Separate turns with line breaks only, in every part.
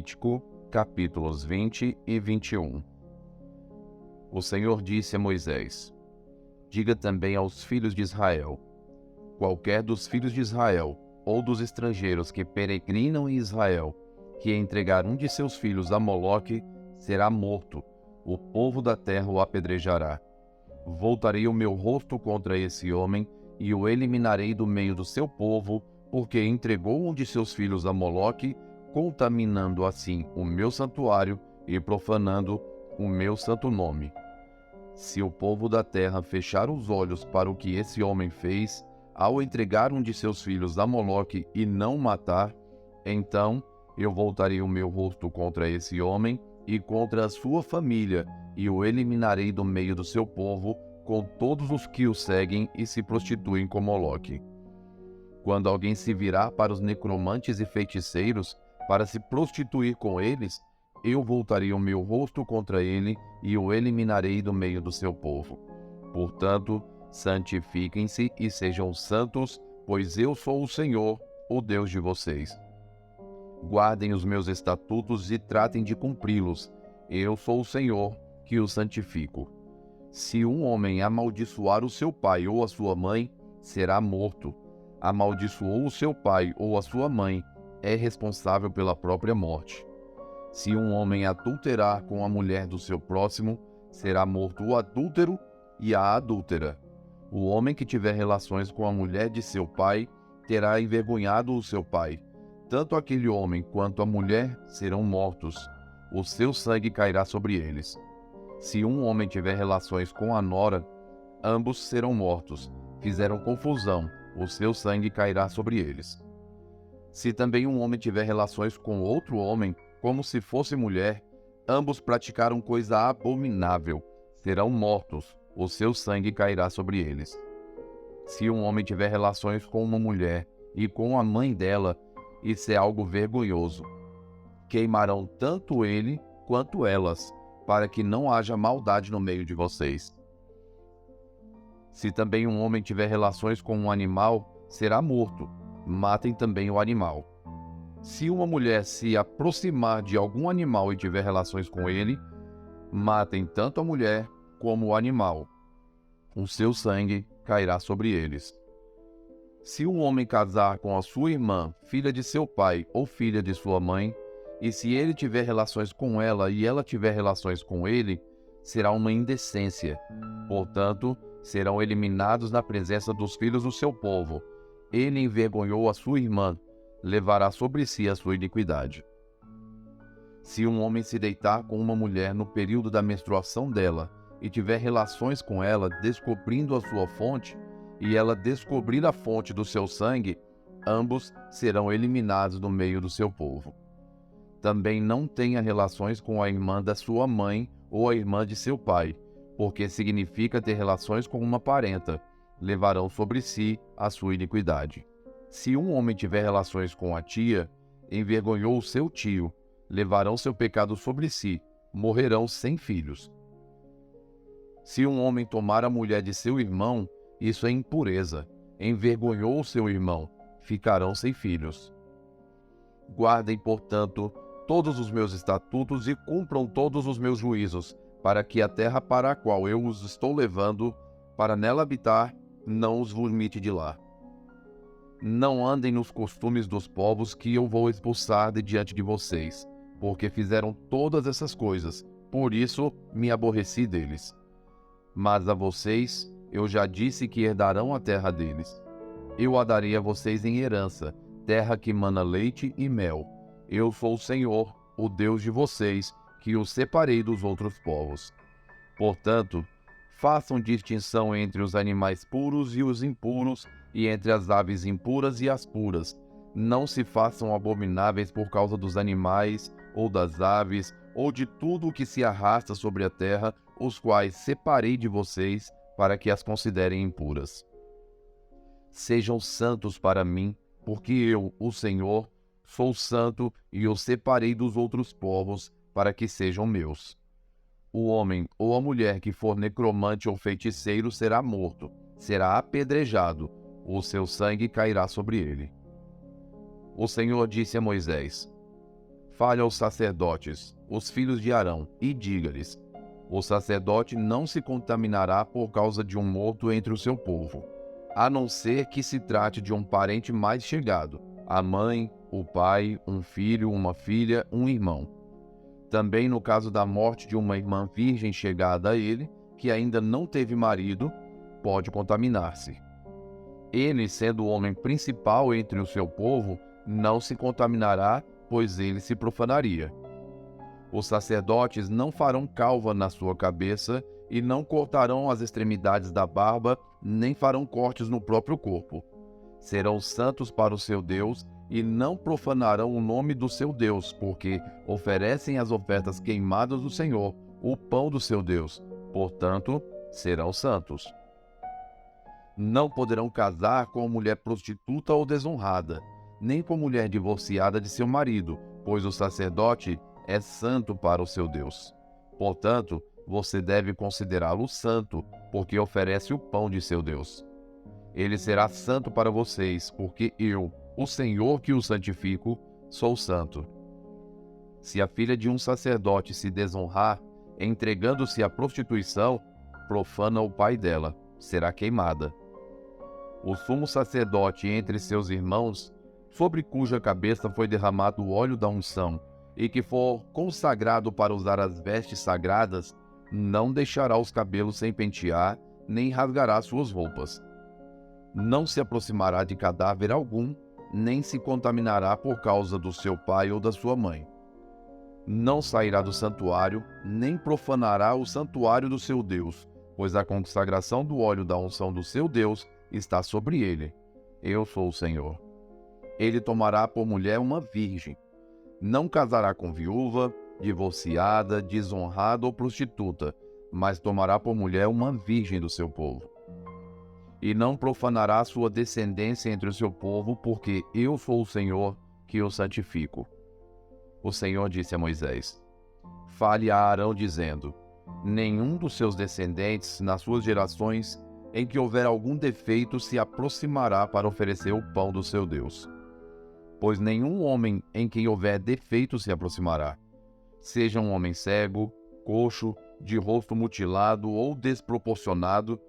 Levítico, capítulos 20 e 21. O Senhor disse a Moisés: diga também aos filhos de Israel: qualquer dos filhos de Israel ou dos estrangeiros que peregrinam em Israel, que entregar um de seus filhos a Moloque, será morto, o povo da terra o apedrejará. Voltarei o meu rosto contra esse homem e o eliminarei do meio do seu povo, porque entregou um de seus filhos a Moloque, contaminando assim o meu santuário e profanando o meu santo nome. Se o povo da terra fechar os olhos para o que esse homem fez, ao entregar um de seus filhos a Moloque e não matar, então eu voltarei o meu rosto contra esse homem e contra a sua família, e o eliminarei do meio do seu povo, com todos os que o seguem e se prostituem com Moloque. Quando alguém se virar para os necromantes e feiticeiros, para se prostituir com eles, eu voltarei o meu rosto contra ele e o eliminarei do meio do seu povo. Portanto, santifiquem-se e sejam santos, pois eu sou o Senhor, o Deus de vocês. Guardem os meus estatutos e tratem de cumpri-los. Eu sou o Senhor, que os santifico. Se um homem amaldiçoar o seu pai ou a sua mãe, será morto. Amaldiçoou o seu pai ou a sua mãe, é responsável pela própria morte. Se um homem adulterar com a mulher do seu próximo, será morto o adúltero e a adúltera. O homem que tiver relações com a mulher de seu pai, terá envergonhado o seu pai. Tanto aquele homem quanto a mulher serão mortos. O seu sangue cairá sobre eles. Se um homem tiver relações com a nora, ambos serão mortos. Fizeram confusão, o seu sangue cairá sobre eles. Se também um homem tiver relações com outro homem, como se fosse mulher, ambos praticaram coisa abominável, serão mortos, o seu sangue cairá sobre eles. Se um homem tiver relações com uma mulher e com a mãe dela, isso é algo vergonhoso. Queimarão tanto ele quanto elas, para que não haja maldade no meio de vocês. Se também um homem tiver relações com um animal, será morto. Matem também o animal. Se uma mulher se aproximar de algum animal e tiver relações com ele, matem tanto a mulher como o animal. O seu sangue cairá sobre eles. Se um homem casar com a sua irmã, filha de seu pai ou filha de sua mãe, e se ele tiver relações com ela e ela tiver relações com ele, será uma indecência. Portanto, serão eliminados na presença dos filhos do seu povo. Ele envergonhou a sua irmã, levará sobre si a sua iniquidade. Se um homem se deitar com uma mulher no período da menstruação dela e tiver relações com ela, descobrindo a sua fonte, e ela descobrir a fonte do seu sangue, ambos serão eliminados do meio do seu povo. Também não tenha relações com a irmã da sua mãe ou a irmã de seu pai, porque significa ter relações com uma parenta, levarão sobre si a sua iniquidade. Se um homem tiver relações com a tia, envergonhou o seu tio, levarão seu pecado sobre si, morrerão sem filhos. Se um homem tomar a mulher de seu irmão, isso é impureza, envergonhou o seu irmão, ficarão sem filhos. Guardem, portanto, todos os meus estatutos e cumpram todos os meus juízos, para que a terra para a qual eu os estou levando, para nela habitar, não os vomite de lá. Não andem nos costumes dos povos que eu vou expulsar de diante de vocês, porque fizeram todas essas coisas, por isso me aborreci deles. Mas a vocês eu já disse que herdarão a terra deles. Eu a darei a vocês em herança, terra que mana leite e mel. Eu sou o Senhor, o Deus de vocês, que os separei dos outros povos. Portanto, façam distinção entre os animais puros e os impuros, e entre as aves impuras e as puras. Não se façam abomináveis por causa dos animais, ou das aves, ou de tudo o que se arrasta sobre a terra, os quais separei de vocês, para que as considerem impuras. Sejam santos para mim, porque eu, o Senhor, sou santo e os separei dos outros povos, para que sejam meus. O homem ou a mulher que for necromante ou feiticeiro será morto, será apedrejado, o seu sangue cairá sobre ele. O Senhor disse a Moisés: fale aos sacerdotes, os filhos de Arão, e diga-lhes: o sacerdote não se contaminará por causa de um morto entre o seu povo, a não ser que se trate de um parente mais chegado, a mãe, o pai, um filho, uma filha, um irmão. Também no caso da morte de uma irmã virgem chegada a ele, que ainda não teve marido, pode contaminar-se. Ele, sendo o homem principal entre o seu povo, não se contaminará, pois ele se profanaria. Os sacerdotes não farão calva na sua cabeça e não cortarão as extremidades da barba, nem farão cortes no próprio corpo. Serão santos para o seu Deus e não profanarão o nome do seu Deus, porque oferecem as ofertas queimadas do Senhor, o pão do seu Deus. Portanto, serão santos. Não poderão casar com mulher prostituta ou desonrada, nem com mulher divorciada de seu marido, pois o sacerdote é santo para o seu Deus. Portanto, você deve considerá-lo santo, porque oferece o pão de seu Deus. Ele será santo para vocês, porque eu, o Senhor que o santifico, sou santo. Se a filha de um sacerdote se desonrar, entregando-se à prostituição, profana o pai dela, será queimada. O sumo sacerdote entre seus irmãos, sobre cuja cabeça foi derramado o óleo da unção, e que for consagrado para usar as vestes sagradas, não deixará os cabelos sem pentear, nem rasgará suas roupas. Não se aproximará de cadáver algum, nem se contaminará por causa do seu pai ou da sua mãe. Não sairá do santuário, nem profanará o santuário do seu Deus, pois a consagração do óleo da unção do seu Deus está sobre ele. Eu sou o Senhor. Ele tomará por mulher uma virgem. Não casará com viúva, divorciada, desonrada ou prostituta, mas tomará por mulher uma virgem do seu povo. E não profanará sua descendência entre o seu povo, porque eu sou o Senhor que o santifico. O Senhor disse a Moisés: fale a Arão dizendo: nenhum dos seus descendentes, nas suas gerações, em que houver algum defeito, se aproximará para oferecer o pão do seu Deus. Pois nenhum homem em quem houver defeito se aproximará, seja um homem cego, coxo, de rosto mutilado ou desproporcionado,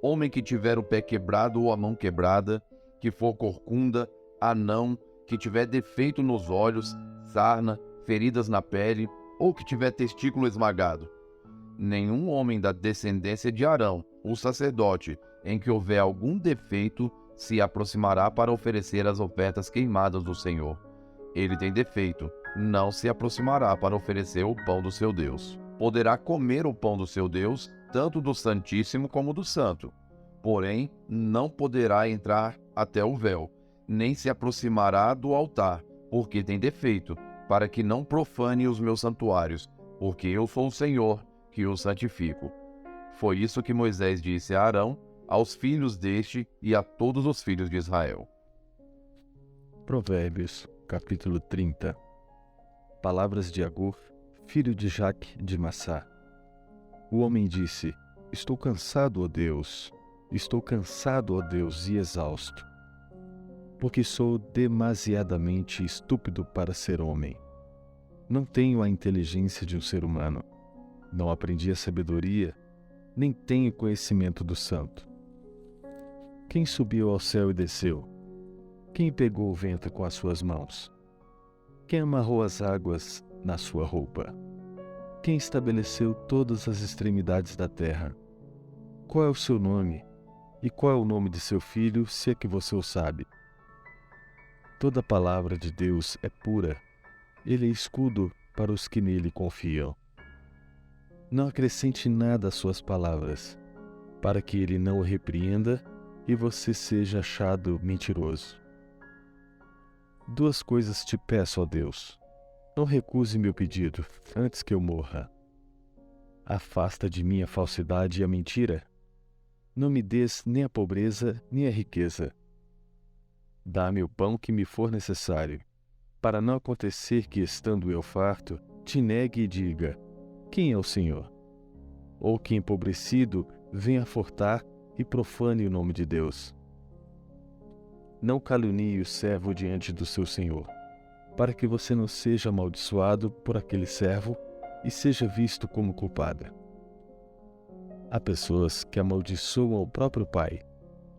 homem que tiver o pé quebrado ou a mão quebrada, que for corcunda, anão, que tiver defeito nos olhos, sarna, feridas na pele, ou que tiver testículo esmagado. Nenhum homem da descendência de Arão, o sacerdote, em que houver algum defeito, se aproximará para oferecer as ofertas queimadas do Senhor. Ele tem defeito, não se aproximará para oferecer o pão do seu Deus. Poderá comer o pão do seu Deus, tanto do Santíssimo como do Santo. Porém, não poderá entrar até o véu, nem se aproximará do altar, porque tem defeito, para que não profane os meus santuários, porque eu sou o Senhor que o santifico. Foi isso que Moisés disse a Arão, aos filhos deste e a todos os filhos de Israel.
Provérbios, capítulo 30. Palavras de Agur, filho de Jaque de Massá. O homem disse: estou cansado, ó Deus, e exausto, porque sou demasiadamente estúpido para ser homem. Não tenho a inteligência de um ser humano, não aprendi a sabedoria, nem tenho conhecimento do santo. Quem subiu ao céu e desceu? Quem pegou o vento com as suas mãos? Quem amarrou as águas na sua roupa? Quem estabeleceu todas as extremidades da terra? Qual é o seu nome? E qual é o nome de seu filho, se é que você o sabe? Toda palavra de Deus é pura. Ele é escudo para os que nele confiam. Não acrescente nada às suas palavras, para que ele não o repreenda e você seja achado mentiroso. Duas coisas te peço, ó Deus. Não recuse meu pedido, antes que eu morra. Afasta de mim a falsidade e a mentira. Não me des nem a pobreza, nem a riqueza. Dá-me o pão que me for necessário, para não acontecer que, estando eu farto, te negue e diga: quem é o Senhor? Ou que, empobrecido, venha furtar e profane o nome de Deus. Não caluncie o servo diante do seu senhor, para que você não seja amaldiçoado por aquele servo e seja visto como culpada. Há pessoas que amaldiçoam o próprio pai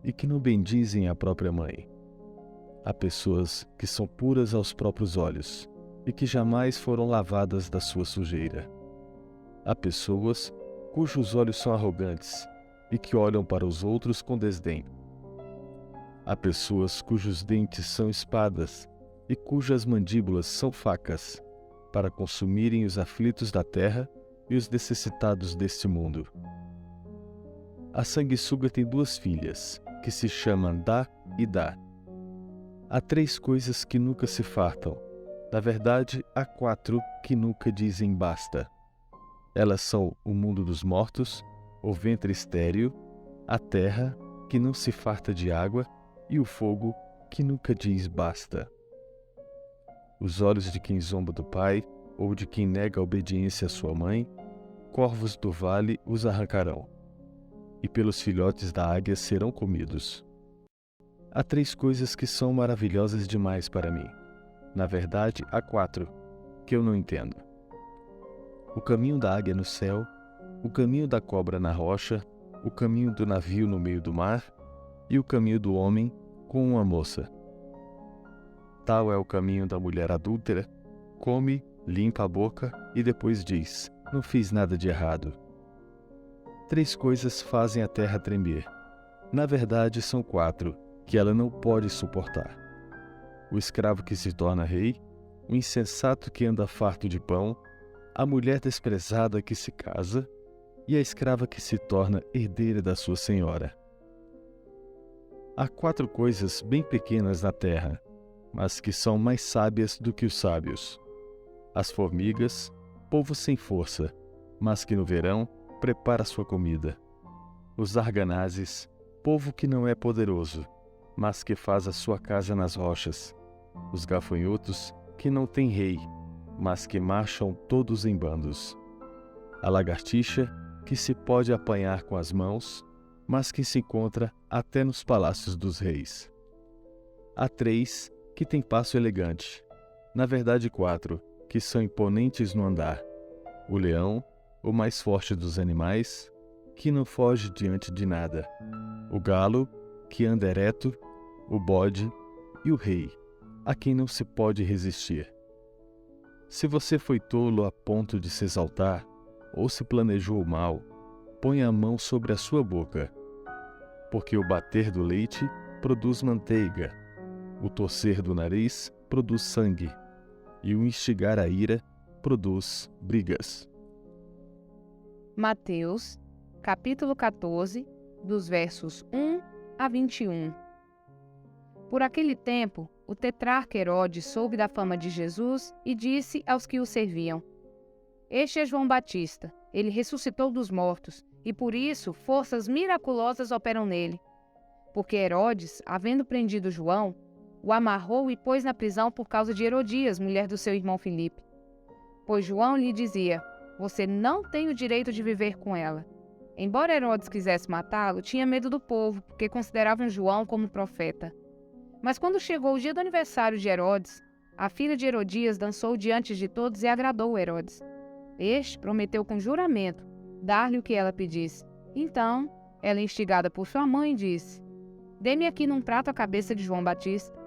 e que não bendizem a própria mãe. Há pessoas que são puras aos próprios olhos e que jamais foram lavadas da sua sujeira. Há pessoas cujos olhos são arrogantes e que olham para os outros com desdém. Há pessoas cujos dentes são espadas e cujas mandíbulas são facas, para consumirem os aflitos da terra e os necessitados deste mundo. A sanguessuga tem 2 filhas, que se chamam Dá e Dá. Há 3 coisas que nunca se fartam. Na verdade, há 4 que nunca dizem basta. Elas são o mundo dos mortos, o ventre estéril, a terra, que não se farta de água, e o fogo, que nunca diz basta. Os olhos de quem zomba do pai, ou de quem nega a obediência à sua mãe, corvos do vale os arrancarão, e pelos filhotes da águia serão comidos. Há 3 coisas que são maravilhosas demais para mim. Na verdade, há 4, que eu não entendo. O caminho da águia no céu, o caminho da cobra na rocha, o caminho do navio no meio do mar e o caminho do homem com uma moça. Tal é o caminho da mulher adúltera, come, limpa a boca e depois diz: não fiz nada de errado. 3 coisas fazem a terra tremer. Na verdade, são 4, que ela não pode suportar: o escravo que se torna rei, o insensato que anda farto de pão, a mulher desprezada que se casa e a escrava que se torna herdeira da sua senhora. Há 4 coisas bem pequenas na terra, mas que são mais sábias do que os sábios: as formigas, povo sem força, mas que no verão prepara sua comida; os arganazes, povo que não é poderoso, mas que faz a sua casa nas rochas; os gafanhotos, que não têm rei, mas que marcham todos em bandos; a lagartixa, que se pode apanhar com as mãos, mas que se encontra até nos palácios dos reis. Há 3 que têm passo elegante, na verdade 4, que são imponentes no andar: o leão, o mais forte dos animais, que não foge diante de nada; o galo, que anda ereto; o bode e o rei, a quem não se pode resistir. Se você foi tolo a ponto de se exaltar, ou se planejou o mal, ponha a mão sobre a sua boca, porque o bater do leite produz manteiga, o torcer do nariz produz sangue, e o instigar a ira produz brigas.
Mateus, capítulo 14, dos versos 1 a 21. Por aquele tempo, o tetrarca Herodes soube da fama de Jesus e disse aos que o serviam: este é João Batista, ele ressuscitou dos mortos, e por isso forças miraculosas operam nele. Porque Herodes, havendo prendido João, o amarrou e pôs na prisão por causa de Herodias, mulher do seu irmão Filipe. Pois João lhe dizia: você não tem o direito de viver com ela. Embora Herodes quisesse matá-lo, tinha medo do povo, porque consideravam João como profeta. Mas quando chegou o dia do aniversário de Herodes, a filha de Herodias dançou diante de todos e agradou Herodes. Este prometeu com juramento dar-lhe o que ela pedisse. Então, ela, instigada por sua mãe, disse: dê-me aqui num prato a cabeça de João Batista.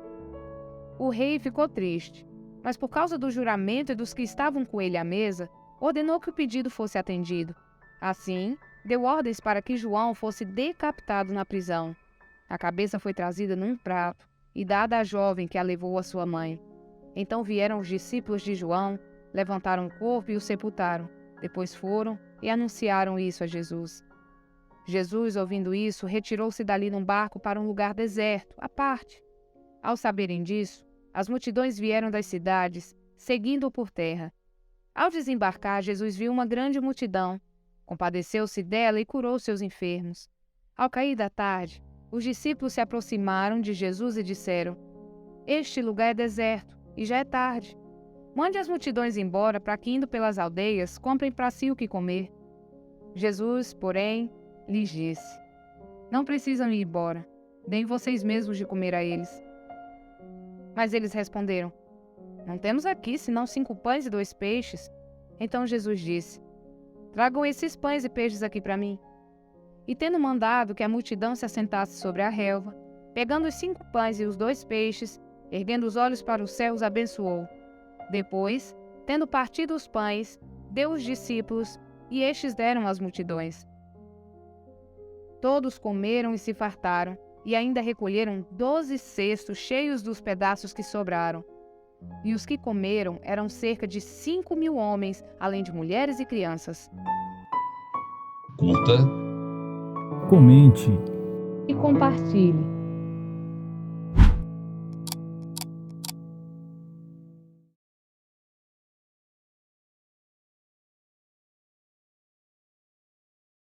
O rei ficou triste, mas por causa do juramento e dos que estavam com ele à mesa, ordenou que o pedido fosse atendido. Assim, deu ordens para que João fosse decapitado na prisão. A cabeça foi trazida num prato e dada à jovem que a levou à sua mãe. Então vieram os discípulos de João, levantaram o corpo e o sepultaram. Depois foram e anunciaram isso a Jesus. Jesus, ouvindo isso, retirou-se dali num barco para um lugar deserto, à parte. Ao saberem disso, as multidões vieram das cidades, seguindo-o por terra. Ao desembarcar, Jesus viu uma grande multidão, compadeceu-se dela e curou seus enfermos. Ao cair da tarde, os discípulos se aproximaram de Jesus e disseram: este lugar é deserto e já é tarde. Mande as multidões embora para que, indo pelas aldeias, comprem para si o que comer. Jesus, porém, lhes disse: não precisam ir embora, deem vocês mesmos de comer a eles. Mas eles responderam: Não temos aqui senão 5 pães e 2 peixes. Então Jesus disse: Tragam esses pães e peixes aqui para mim. E tendo mandado que a multidão se assentasse sobre a relva, pegando os 5 pães e os 2 peixes, erguendo os olhos para os céus, abençoou. Depois, tendo partido os pães, deu os discípulos, e estes deram às multidões. Todos comeram e se fartaram, e ainda recolheram 12 cestos cheios dos pedaços que sobraram. E os que comeram eram cerca de 5.000 homens, além de mulheres e crianças.
Curta,
comente
E compartilhe.